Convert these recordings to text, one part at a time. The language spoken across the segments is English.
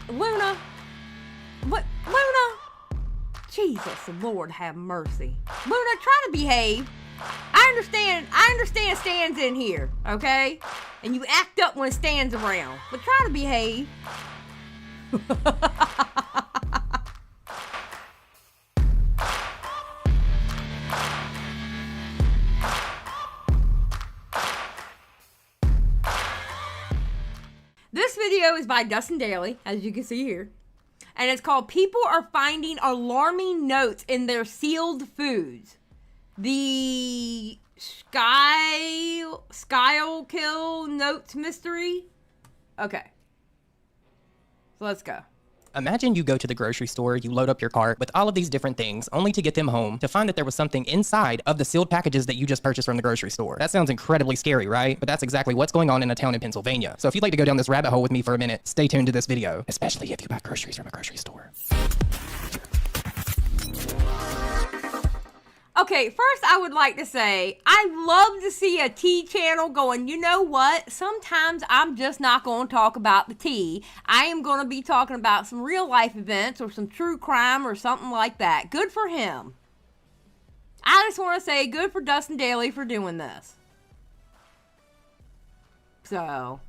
Luna. What? Luna? Jesus, Lord have mercy. Luna, try to behave. I understand Stan's in here, okay? And you act up when Stan's around. But try to behave. This video is by Dustin Daily, as you can see here. And it's called People Are Finding Alarming Notes in Their Sealed Foods. The Schuylkill Notes mystery. Okay. So let's go. Imagine you go to the grocery store, you load up your cart with all of these different things, only to get them home to find that there was something inside of the sealed packages that you just purchased from the grocery store. That sounds incredibly scary, right? But that's exactly what's going on in a town in Pennsylvania. So if you'd like to go down this rabbit hole with me for a minute, stay tuned to this video, especially if you buy groceries from a grocery store. Okay, first I would like to say, I love to see a tea channel going, you know what? Sometimes I'm just not going to talk about the tea. I am going to be talking about some real life events or some true crime or something like that. Good for him. I just want to say good for Dustin Daily for doing this. So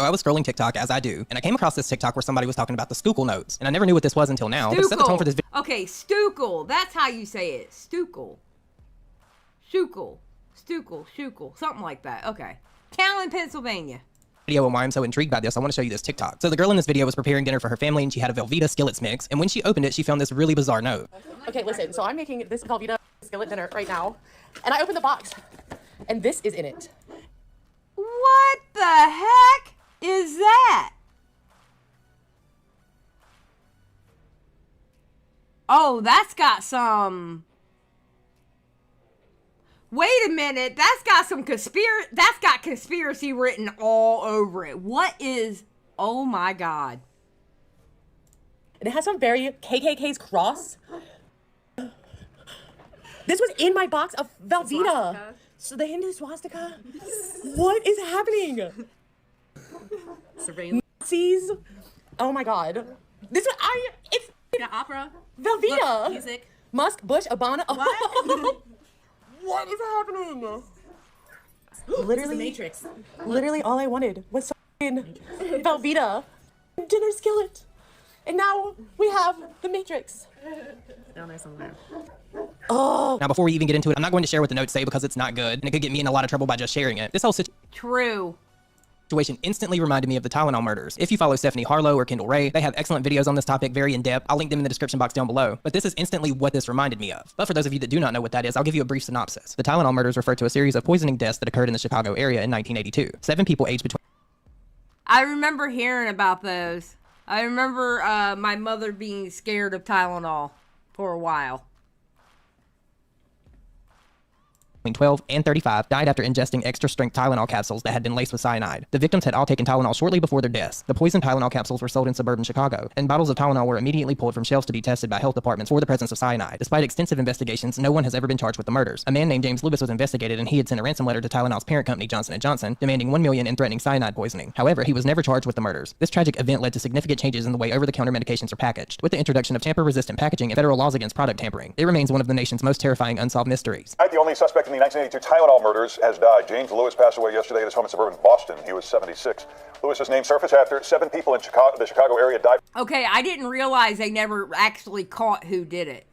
I was scrolling TikTok, as I do, and I came across this TikTok where somebody was talking about the Schuylkill Notes, and I never knew what this was until now. But it set the tone for this video. Okay, Schuylkill. That's how you say it. Schuylkill. Schuylkill. Something like that. Okay. Town in Pennsylvania. And why I'm so intrigued by this, I want to show you this TikTok. So the girl in this video was preparing dinner for her family, and she had a Velveeta skillets mix, and when she opened it, she found this really bizarre note. Okay, listen, so I'm making this Velveeta skillet dinner right now, and I opened the box, and this is in it. What the heck is that? Oh, that's got some... Wait a minute, that's got some conspiracy written all over it. What is... Oh my God. And it has some very KKK's cross. This was in my box of Velveeta. So the Hindu swastika? What is happening? Surveillance. Nazis? Oh my God. It's The opera. Velveeta. Look, music. Musk, Bush, Obama. What? What is happening? Literally. The Matrix. Literally all I wanted was some Velveeta dinner skillet. And now we have the Matrix. Down there somewhere. Oh. Now, before we even get into it, I'm not going to share what the notes say because it's not good, and it could get me in a lot of trouble by just sharing it. This whole situation instantly reminded me of the Tylenol murders. If you follow Stephanie Harlow or Kendall Ray, they have excellent videos on this topic, very in-depth. I'll link them in the description box down below. But this is instantly what this reminded me of. But for those of you that do not know what that is, I'll give you a brief synopsis. The Tylenol murders refer to a series of poisoning deaths that occurred in the Chicago area in 1982. 7 people aged between... I remember hearing about those. I remember my mother being scared of Tylenol for a while. 12 and 35 died after ingesting extra-strength Tylenol capsules that had been laced with cyanide. The victims had all taken Tylenol shortly before their deaths. The poisoned Tylenol capsules were sold in suburban Chicago, and bottles of Tylenol were immediately pulled from shelves to be tested by health departments for the presence of cyanide. Despite extensive investigations, no one has ever been charged with the murders. A man named James Lewis was investigated, and he had sent a ransom letter to Tylenol's parent company, Johnson & Johnson, demanding $1 million and threatening cyanide poisoning. However, he was never charged with the murders. This tragic event led to significant changes in the way over-the-counter medications are packaged. With the introduction of tamper-resistant packaging and federal laws against product tampering, it remains one of the nation's most terrifying unsolved mysteries. The only suspect in the 1982 Tylenol murders has died. James Lewis passed away yesterday at his home in suburban Boston. He was 76. Lewis's name surfaced after 7 people in the Chicago area died. Okay, I didn't realize they never actually caught who did it.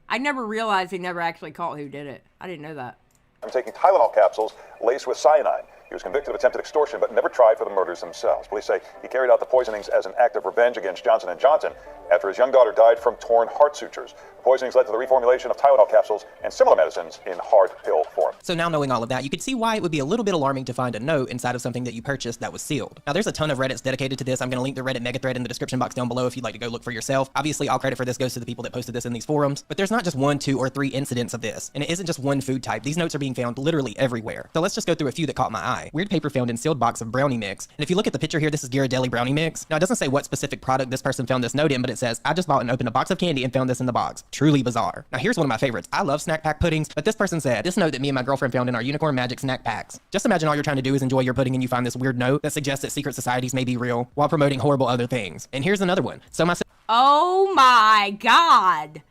I never realized they never actually caught who did it. I didn't know that. I'm taking Tylenol capsules laced with cyanide. He was convicted of attempted extortion, but never tried for the murders themselves. Police say he carried out the poisonings as an act of revenge against Johnson & Johnson after his young daughter died from torn heart sutures. The poisonings led to the reformulation of Tylenol capsules and similar medicines in hard pill form. So now knowing all of that, you could see why it would be a little bit alarming to find a note inside of something that you purchased that was sealed. Now there's a ton of Reddits dedicated to this. I'm going to link the Reddit megathread in the description box down below if you'd like to go look for yourself. Obviously, all credit for this goes to the people that posted this in these forums, but there's not just 1, 2, or 3 incidents of this, and it isn't just one food type. These notes are being found literally everywhere. So let's just go through a few that caught my eye. Weird paper found in sealed box of brownie mix. And if you look at the picture here, this is Ghirardelli brownie mix. Now, it doesn't say what specific product this person found this note in, but it says, I just bought and opened a box of candy and found this in the box. Truly bizarre. Now, here's one of my favorites. I love snack pack puddings, but this person said, this note that me and my girlfriend found in our Unicorn Magic snack packs. Just imagine all you're trying to do is enjoy your pudding and you find this weird note that suggests that secret societies may be real while promoting horrible other things. And here's another one. So my Oh my God.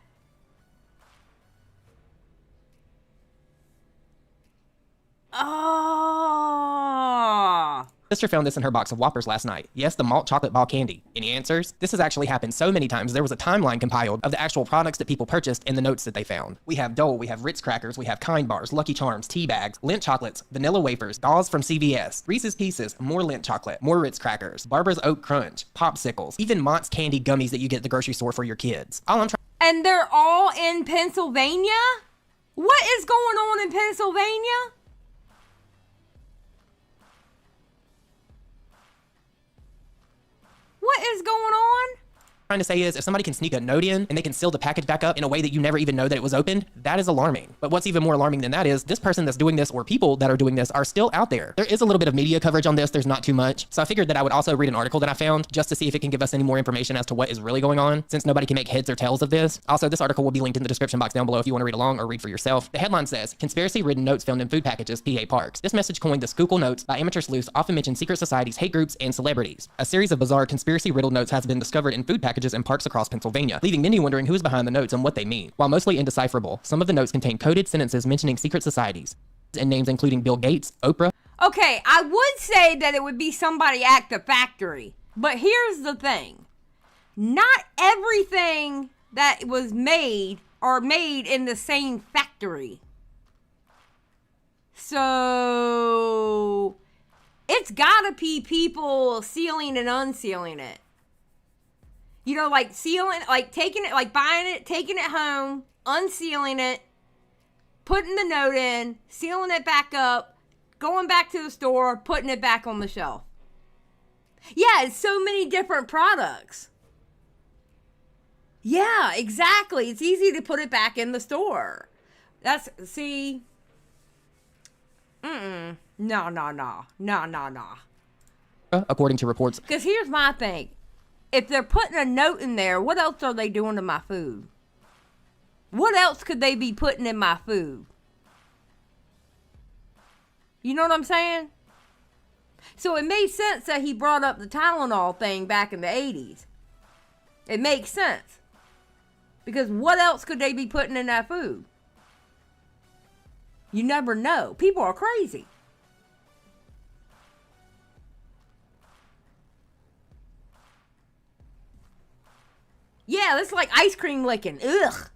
Oh. sister found this in her box of Whoppers last night. Yes, the malt chocolate ball candy. Any answers? This has actually happened so many times. There was a timeline compiled of the actual products that people purchased and the notes that they found. We have Dole, we have Ritz crackers, we have Kind bars, Lucky Charms, tea bags, Lindt chocolates, vanilla wafers, dolls from CVS, Reese's Pieces, more Lindt chocolate, more Ritz crackers, Barbara's Oat Crunch, popsicles, even Mott's candy gummies that you get at the grocery store for your kids. All I'm trying. And they're all in Pennsylvania? What is going on in Pennsylvania? What is going on? Trying to say is if somebody can sneak a note in and they can seal the package back up in a way that you never even know that it was opened, that is alarming. But what's even more alarming than that is this person that's doing this or people that are doing this are still out there. There is a little bit of media coverage on this. There's not too much. So I figured that I would also read an article that I found just to see if it can give us any more information as to what is really going on, since nobody can make heads or tails of this. Also, this article will be linked in the description box down below if you want to read along or read for yourself. The headline says, conspiracy-ridden notes found in food packages, PA Parks. This message, coined the Schuylkill Notes by amateur sleuths, often mention secret societies, hate groups, and celebrities. A series of bizarre conspiracy-riddled notes has been discovered in food packages and parks across Pennsylvania, leaving many wondering who is behind the notes and what they mean. While mostly indecipherable, some of the notes contain coded sentences mentioning secret societies and names including Bill Gates, Oprah. Okay, I would say that it would be somebody at the factory, but here's the thing. Not everything that was made are made in the same factory. So it's gotta be people sealing and unsealing it. You know, like sealing, like taking it, like buying it, taking it home, unsealing it, putting the note in, sealing it back up, going back to the store, putting it back on the shelf. Yeah, it's so many different products. Yeah, exactly. It's easy to put it back in the store. That's, see. No. According to reports. Because here's my thing. If they're putting a note in there, what else are they doing to my food? What else could they be putting in my food? You know what I'm saying? So it made sense that he brought up the Tylenol thing back in the 80s. It makes sense. Because what else could they be putting in that food? You never know. People are crazy. Yeah, it's like ice cream licking. Ugh.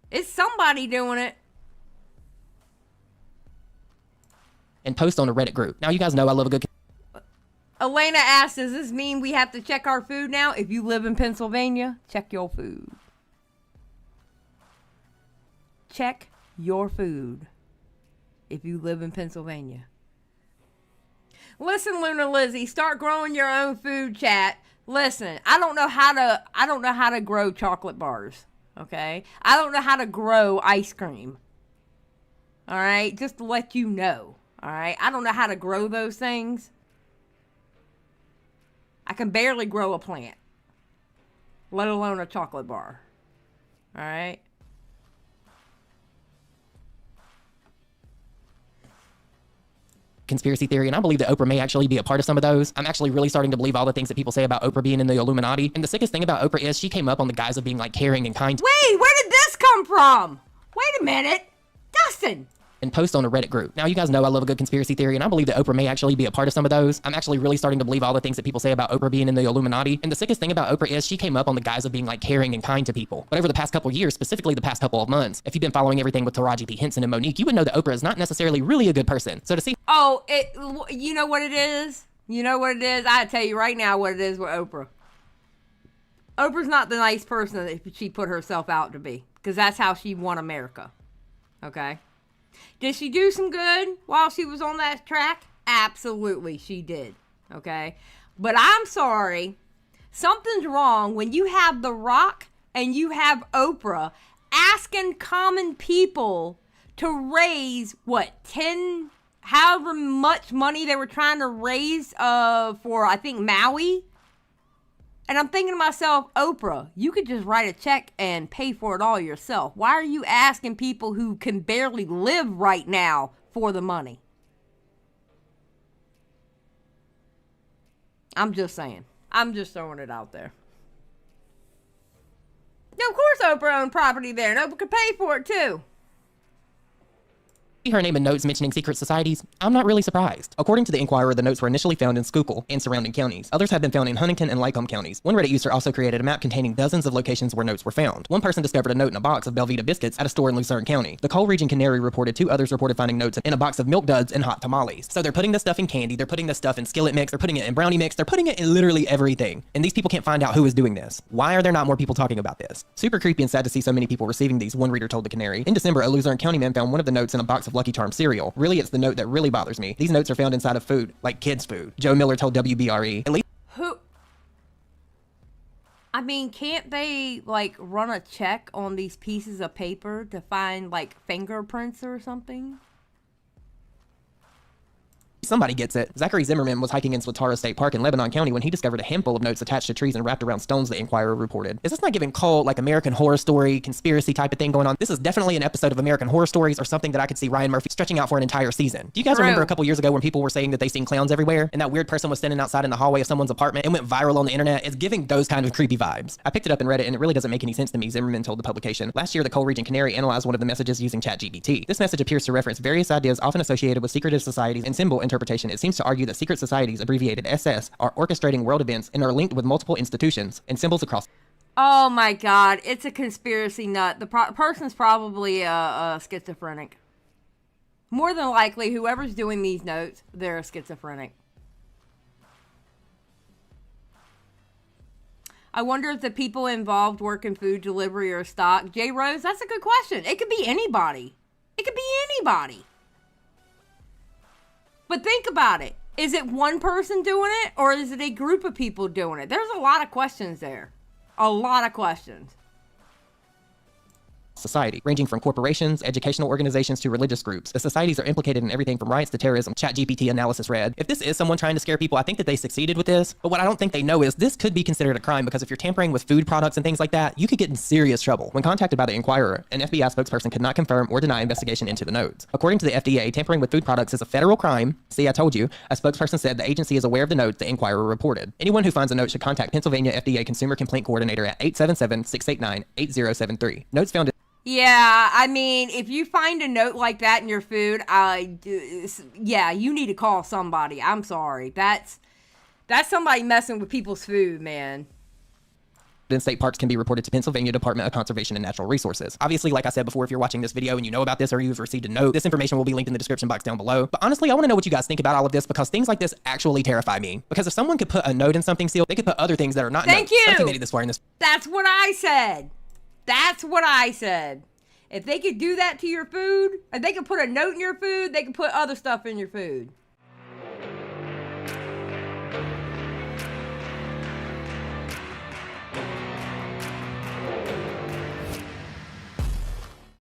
It's somebody doing it. And post on a Reddit group. Now, you guys know I love a good... Elena asked, does this mean we have to check our food now? If you live in Pennsylvania, check your food. Check your food. If you live in Pennsylvania. Listen, Luna Lizzie, start growing your own food, chat. Listen, I don't know how to grow chocolate bars, okay? I don't know how to grow ice cream. All right? Just to let you know, all right? I don't know how to grow those things. I can barely grow a plant, let alone a chocolate bar. All right? Conspiracy theory, and I believe that Oprah may actually be a part of some of those. I'm actually really starting to believe all the things that people say about Oprah being in the Illuminati. And the sickest thing about Oprah is she came up on the guise of being like caring and kind. Wait, where did this come from? Wait a minute. Dustin. And post on a Reddit group. Now, you guys know I love a good conspiracy theory, and I believe that Oprah may actually be a part of some of those. I'm actually really starting to believe all the things that people say about Oprah being in the Illuminati. And the sickest thing about Oprah is she came up on the guise of being like caring and kind to people. But over the past couple of years, specifically the past couple of months, if you've been following everything with Taraji P. Henson and Monique, you would know that Oprah is not necessarily really a good person. So to see... Oh, you know what it is? You know what it is? I tell you right now what it is with Oprah. Oprah's not the nice person that she put herself out to be. Because that's how she won America. Okay? Did she do some good while she was on that track? Absolutely, she did. Okay? But I'm sorry. Something's wrong when you have The Rock and you have Oprah asking common people to raise, what, 10, however much money they were trying to raise for, I think, Maui. And I'm thinking to myself, Oprah, you could just write a check and pay for it all yourself. Why are you asking people who can barely live right now for the money? I'm just saying. I'm just throwing it out there. Now, of course Oprah owned property there, and Oprah could pay for it too. Her name in notes mentioning secret societies, I'm not really surprised. According to the Inquirer, the notes were initially found in Schuylkill and surrounding counties. Others have been found in Huntington and Lycombe counties. One Reddit user also created a map containing dozens of locations where notes were found. One person discovered a note in a box of Belvita biscuits at a store in Lucerne County. The Coal Region Canary reported 2 others reported finding notes in a box of Milk Duds and hot tamales. So they're putting this stuff in candy, they're putting this stuff in skillet mix, they're putting it in brownie mix, they're putting it in literally everything. And these people can't find out who is doing this. Why are there not more people talking about this? Super creepy and sad to see so many people receiving these, one reader told the Canary. In December, a Luzerne County man found one of the notes in a box of Lucky Charms cereal. Really, it's the note that really bothers me. These notes are found inside of food, like kids' food. Joe Miller told WBRE. At least Who? I mean, can't they, like, run a check on these pieces of paper to find, like, fingerprints or something? somebody gets it. Zachary Zimmerman was hiking in Swatara State Park in Lebanon County when he discovered a handful of notes attached to trees and wrapped around stones, the Inquirer reported. Is this not giving cult, like American Horror Story, conspiracy type of thing going on? This is definitely an episode of American Horror Stories or something that I could see Ryan Murphy stretching out for an entire season. Do you guys remember a couple years ago when people were saying that they seen clowns everywhere and that weird person was standing outside in the hallway of someone's apartment and went viral on the internet? It's giving those kind of creepy vibes. I picked it up and read it and it really doesn't make any sense to me, Zimmerman told the publication. Last year, the Coal Region Canary analyzed one of the messages using ChatGPT. This message appears to reference various ideas often associated with secretive societies and symbol interpretation. It seems to argue that secret societies, abbreviated SS, are orchestrating world events and are linked with multiple institutions and symbols across. Oh my God, it's a conspiracy nut. The person's probably a schizophrenic. More than likely, whoever's doing these notes, they're a schizophrenic. I wonder if the people involved work in food delivery or stock. J. Rose, that's a good question. It could be anybody. It could be anybody. But think about it. Is it one person doing it or is it a group of people doing it? There's a lot of questions there. A lot of questions. Society, ranging from corporations, educational organizations to religious groups. The societies are implicated in everything from riots to terrorism, ChatGPT analysis read. If this is someone trying to scare people, I think that they succeeded with this. But what I don't think they know is this could be considered a crime because if you're tampering with food products and things like that, you could get in serious trouble. When contacted by the Inquirer, an FBI spokesperson could not confirm or deny investigation into the notes. According to the FDA, tampering with food products is a federal crime. See, I told you. A spokesperson said the agency is aware of the notes the Inquirer reported. Anyone who finds a note should contact Pennsylvania FDA Consumer Complaint Coordinator at 877-689-8073. Notes found Yeah, I mean, if you find a note like that in your food, yeah, you need to call somebody. I'm sorry. That's somebody messing with people's food, man. in state parks can be reported to Pennsylvania Department of Conservation and Natural Resources. Obviously, like I said before, if you're watching this video and you know about this or you've received a note, this information will be linked in the description box down below. But honestly, I want to know what you guys think about all of this because things like this actually terrify me. Because if someone could put a note in something sealed, they could put other things that are not notes. Thank you. I think they did this far in this. That's what I said. That's what I said. If they could do that to your food, if they could put a note in your food, they could put other stuff in your food.